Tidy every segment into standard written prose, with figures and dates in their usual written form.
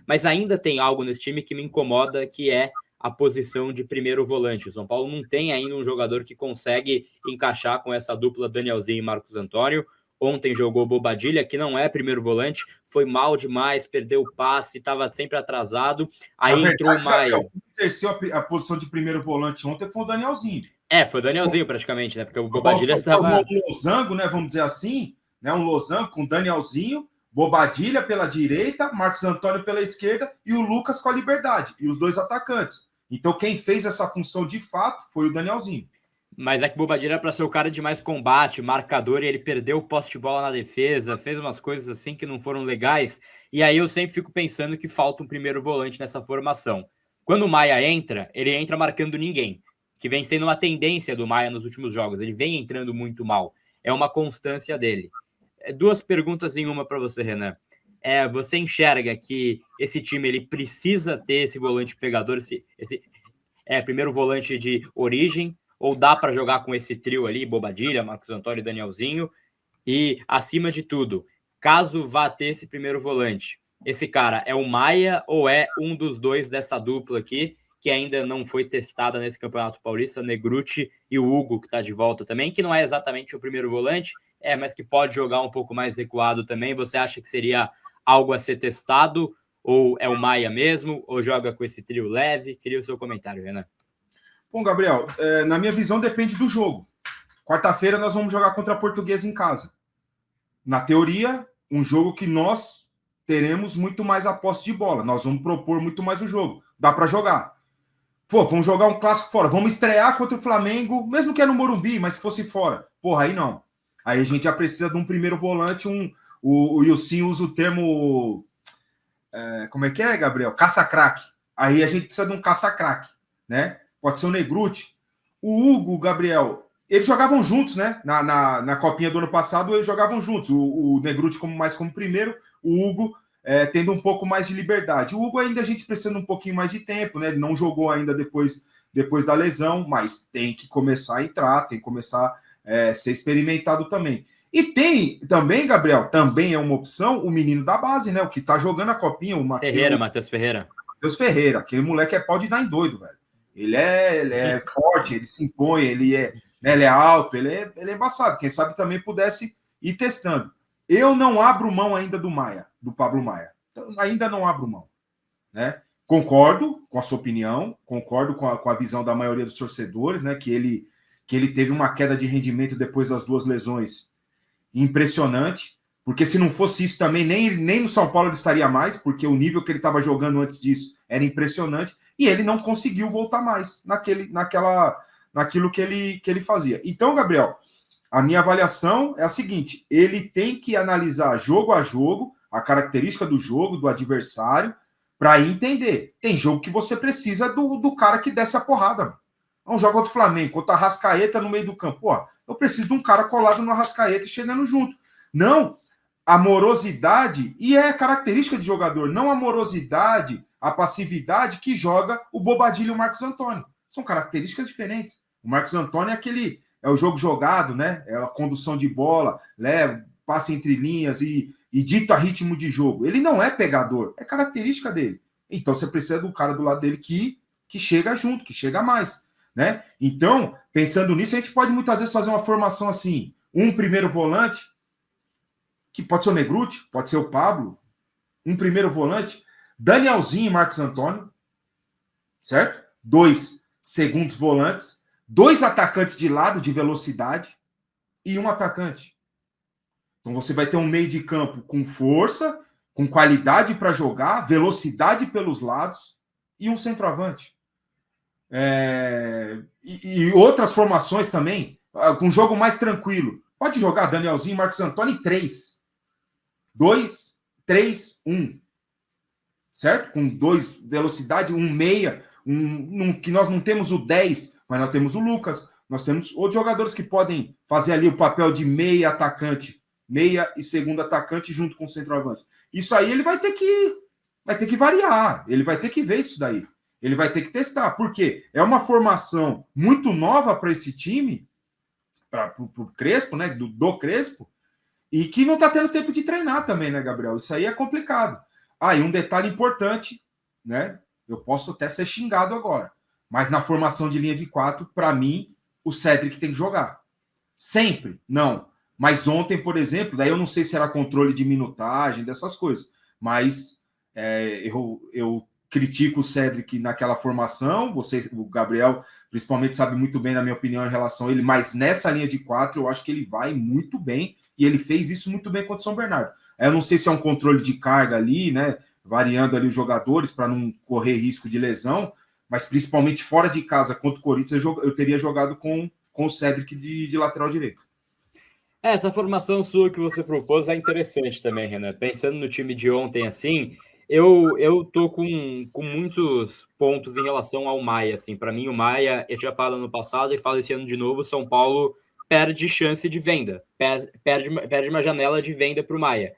mas ainda tem algo nesse time que me incomoda, que é a posição de primeiro volante. O São Paulo não tem ainda um jogador que consegue encaixar com essa dupla Danielzinho e Marcos Antônio. Ontem jogou Bobadilla, que não é primeiro volante, foi mal demais, perdeu o passe, estava sempre atrasado. Aí entrou o Maia. Quem exerceu a posição de primeiro volante ontem foi o Danielzinho. Foi o Danielzinho praticamente, né? Porque o Bobadilla estava... Um losango, né? Vamos dizer assim, né? Um losango com o Danielzinho, Bobadilla pela direita, Marcos Antônio pela esquerda e o Lucas com a liberdade. E os dois atacantes. Então, quem fez essa função de fato foi o Danielzinho. Mas é que o Bobadilla era para ser o cara de mais combate, marcador, e ele perdeu o posse de bola na defesa, fez umas coisas assim que não foram legais. E aí eu sempre fico pensando que falta um primeiro volante nessa formação. Quando o Maia entra, ele entra marcando ninguém, que vem sendo uma tendência do Maia nos últimos jogos. Ele vem entrando muito mal. É uma constância dele. Duas perguntas em uma para você, Renan. Você enxerga que esse time ele precisa ter esse volante pegador, esse primeiro volante de origem, ou dá para jogar com esse trio ali, Bobadilla, Marcos Antônio e Danielzinho? E, acima de tudo, caso vá ter esse primeiro volante, esse cara é o Maia ou é um dos dois dessa dupla aqui, que ainda não foi testada nesse Campeonato Paulista, Negrutti e o Hugo, que está de volta também, que não é exatamente o primeiro volante, mas que pode jogar um pouco mais recuado também. Você acha que seria algo a ser testado, ou é o Maia mesmo, ou joga com esse trio leve? Queria o seu comentário, Renan. Bom, Gabriel, na minha visão depende do jogo. Quarta-feira nós vamos jogar contra a Portuguesa em casa. Na teoria, um jogo que nós teremos muito mais a posse de bola. Nós vamos propor muito mais o jogo. Dá para jogar. Pô, vamos jogar um clássico fora. Vamos estrear contra o Flamengo, mesmo que é no Morumbi, mas se fosse fora. Porra, aí não. Aí a gente já precisa de um primeiro volante. O Ilcim usa o termo... como é que é, Gabriel? Caça-craque. Aí a gente precisa de um caça-craque, né? Pode ser o Negrutti. O Hugo, Gabriel, eles jogavam juntos, né? Na copinha do ano passado, eles jogavam juntos. O Negrutti como primeiro, o Hugo tendo um pouco mais de liberdade. O Hugo ainda a gente precisa de um pouquinho mais de tempo, né? Ele não jogou ainda depois da lesão, mas tem que começar a entrar, tem que começar a ser experimentado também. E tem também, Gabriel, também é uma opção, o menino da base, né? O que tá jogando a copinha, o Matheus Ferreira. Matheus Ferreira, aquele moleque pau de dar em doido, velho. Ele é forte, ele se impõe, ele é alto, ele é embaçado. Quem sabe também pudesse ir testando. Eu não abro mão ainda do Maia, do Pablo Maia. Então, ainda não abro mão, né? Concordo com a sua opinião, concordo com a visão da maioria dos torcedores, né? Que ele teve uma queda de rendimento depois das duas lesões impressionante, porque se não fosse isso também, nem no São Paulo ele estaria mais, porque o nível que ele estava jogando antes disso era impressionante, e ele não conseguiu voltar mais naquilo que ele fazia. Então, Gabriel, a minha avaliação é a seguinte: ele tem que analisar jogo a jogo, a característica do jogo, do adversário, para entender. Tem jogo que você precisa do cara que desce a porrada. Mano. Um jogo contra o Flamengo, contra a Arrascaeta no meio do campo. Pô, eu preciso de um cara colado no Arrascaeta e chegando junto. Não a morosidade, e é característica de jogador, não a morosidade, a passividade que joga o Bobadilla e o Marcos Antônio. São características diferentes. O Marcos Antônio é o jogo jogado, né? É a condução de bola, passe entre linhas e dita ritmo de jogo. Ele não é pegador, é característica dele. Então você precisa do cara do lado dele que chega junto, que chega mais, né? Então, pensando nisso, a gente pode muitas vezes fazer uma formação assim, um primeiro volante, que pode ser o Negrutti, pode ser o Pablo, um primeiro volante, Danielzinho e Marcos Antônio, certo? 2 segundos volantes, 2 atacantes de lado de velocidade e um atacante. Então você vai ter um meio de campo com força, com qualidade para jogar, velocidade pelos lados e um centroavante. E outras formações também, com um jogo mais tranquilo. Pode jogar Danielzinho e Marcos Antônio em 3. 2, 3, 1. Certo? Com 2 velocidade, 1 meia, que nós não temos o 10, mas nós temos o Lucas, nós temos outros jogadores que podem fazer ali o papel de meia atacante, meia e segundo atacante junto com o centroavante. Isso aí ele vai ter que variar, ele vai ter que ver isso daí. Ele vai ter que testar, porque é uma formação muito nova para esse time, para o Crespo, né? Do Crespo, e que não está tendo tempo de treinar também, né, Gabriel? Isso aí é complicado. E um detalhe importante, né? Eu posso até ser xingado agora, mas na formação de linha de 4, para mim, o Cédric tem que jogar. Sempre, não. Mas ontem, por exemplo, daí eu não sei se era controle de minutagem, dessas coisas, mas eu critico o Cédric naquela formação, o Gabriel, principalmente, sabe muito bem, na minha opinião, em relação a ele, mas nessa linha de 4, eu acho que ele vai muito bem, e ele fez isso muito bem contra o São Bernardo. Eu não sei se é um controle de carga ali, né, variando ali os jogadores para não correr risco de lesão, mas principalmente fora de casa contra o Corinthians, eu teria jogado com o Cédric de lateral direito. Essa formação sua que você propôs é interessante também, Renan. Pensando no time de ontem, assim, eu tô com muitos pontos em relação ao Maia, assim. Para mim, o Maia, eu tinha falado no passado e falo esse ano de novo, o São Paulo perde chance de venda, perde uma janela de venda para o Maia.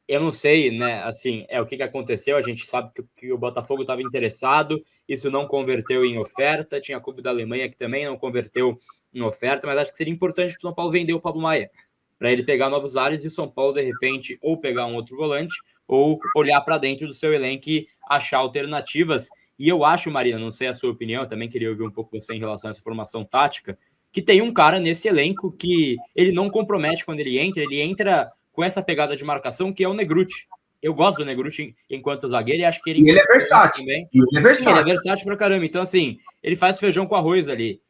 Eu não sei, né, assim, o que aconteceu, a gente sabe que o Botafogo estava interessado, isso não converteu em oferta, tinha a Clube da Alemanha que também não converteu em oferta, mas acho que seria importante que o São Paulo vender o Pablo Maia, para ele pegar novos ares e o São Paulo, de repente, ou pegar um outro volante, ou olhar para dentro do seu elenco e achar alternativas. E eu acho, Marina, não sei a sua opinião, eu também queria ouvir um pouco você em relação a essa formação tática, que tem um cara nesse elenco que ele não compromete quando ele entra com essa pegada de marcação, que é o Negrutti. Eu gosto do Negrutti enquanto zagueiro e acho que ele é versátil. Também. Ele é versátil. Sim, ele é versátil pra caramba. Então, assim, ele faz feijão com arroz ali.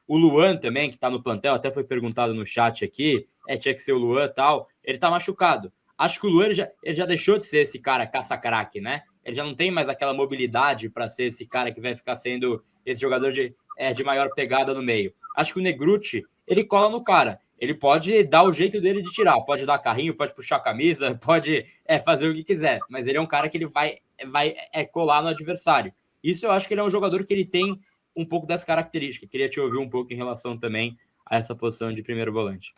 O Luan também, que tá no plantel, até foi perguntado no chat aqui, tinha que ser o Luan e tal, ele tá machucado. Acho que o Luan ele já deixou de ser esse cara caça-craque, né? Ele já não tem mais aquela mobilidade para ser esse cara que vai ficar sendo esse jogador de maior pegada no meio. Acho que o Negrutti, ele cola no cara. Ele pode dar o jeito dele de tirar, pode dar carrinho, pode puxar a camisa, pode fazer o que quiser, mas ele é um cara que ele vai colar no adversário. Isso eu acho que ele é um jogador que ele tem um pouco dessa característica. Queria te ouvir um pouco em relação também a essa posição de primeiro volante.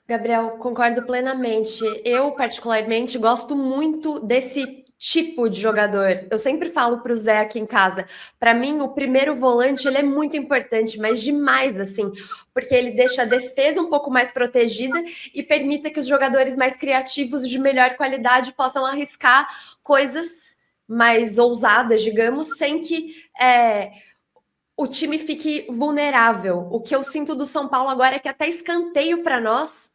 Gabriel, concordo plenamente. Eu, particularmente, gosto muito desse tipo de jogador. Eu sempre falo para o Zé aqui em casa, para mim o primeiro volante ele é muito importante, mas demais assim, porque ele deixa a defesa um pouco mais protegida e permite que os jogadores mais criativos de melhor qualidade possam arriscar coisas mais ousadas, digamos, sem que o time fique vulnerável. O que eu sinto do São Paulo agora é que até escanteio para nós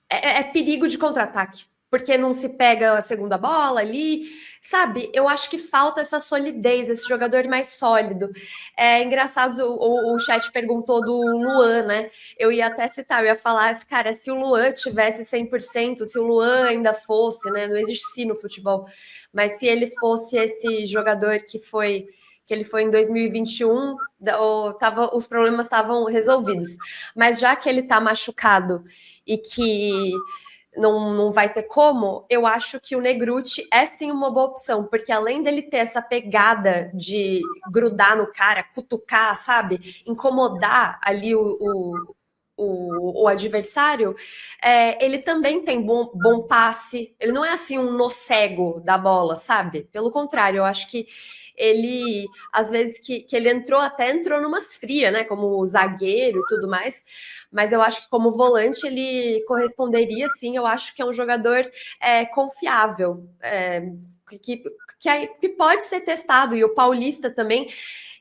é perigo de contra-ataque, porque não se pega a segunda bola ali, sabe? Eu acho que falta essa solidez, esse jogador mais sólido. É engraçado, o chat perguntou do Luan, né? Eu ia até citar, eu ia falar, cara, se o Luan tivesse 100%, se o Luan ainda fosse, né? Não existe si no futebol, mas se ele fosse esse jogador que ele foi em 2021, os problemas estavam resolvidos. Mas já que ele está machucado e que não vai ter como, eu acho que o Negrutti é sim uma boa opção, porque além dele ter essa pegada de grudar no cara, cutucar, sabe? Incomodar ali o adversário, ele também tem bom passe, ele não é assim um no cego da bola, sabe? Pelo contrário, eu acho que ele, às vezes que ele entrou numas frias, né? Como zagueiro e tudo mais, mas eu acho que como volante ele corresponderia sim, eu acho que é um jogador confiável, que pode ser testado, e o Paulista também,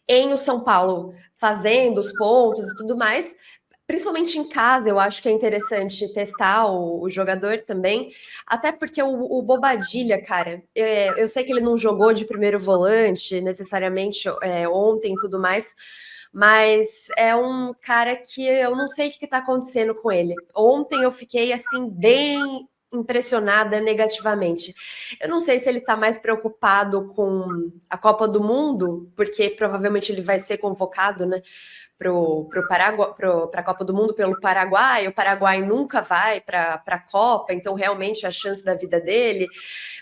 em o São Paulo, fazendo os pontos e tudo mais, principalmente em casa, eu acho que é interessante testar o jogador também, até porque o Bobadilha, cara, eu sei que ele não jogou de primeiro volante necessariamente ontem e tudo mais, mas é um cara que eu não sei o que está acontecendo com ele. Ontem eu fiquei assim bem impressionada negativamente. Eu não sei se ele está mais preocupado com a Copa do Mundo, porque provavelmente ele vai ser convocado, né, para a Copa do Mundo pelo Paraguai. O Paraguai nunca vai para a Copa, então realmente é a chance da vida dele.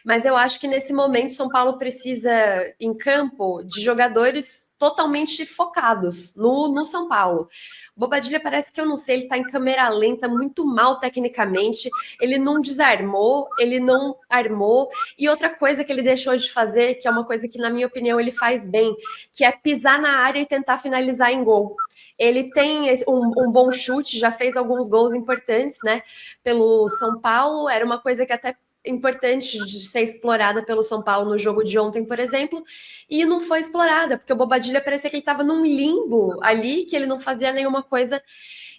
Mas eu acho que nesse momento São Paulo precisa, em campo, de jogadores totalmente focados no São Paulo. Bobadilha parece que, eu não sei, ele está em câmera lenta, muito mal tecnicamente, ele não desarmou, ele não armou, e outra coisa que ele deixou de fazer, que é uma coisa que, na minha opinião, ele faz bem, que é pisar na área e tentar finalizar em gol. Ele tem um bom chute, já fez alguns gols importantes, né, pelo São Paulo, era uma coisa que até importante de ser explorada pelo São Paulo no jogo de ontem, por exemplo, e não foi explorada, porque o Bobadilla parecia que ele estava num limbo ali, que ele não fazia nenhuma coisa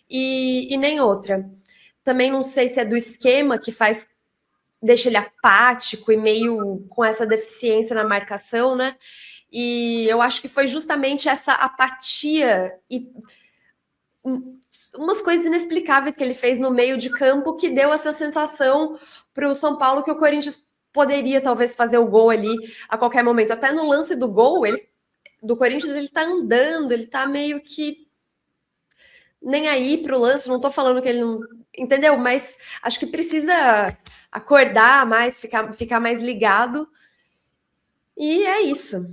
e nem outra. Também não sei se é do esquema que deixa ele apático e meio com essa deficiência na marcação, né? E eu acho que foi justamente essa apatia e umas coisas inexplicáveis que ele fez no meio de campo que deu essa sensação para o São Paulo que o Corinthians poderia talvez fazer o gol ali a qualquer momento. Até no lance do gol, do Corinthians, ele tá andando, ele tá meio que nem aí pro lance, não tô falando que ele não... Entendeu? Mas acho que precisa acordar mais, ficar mais ligado. E é isso.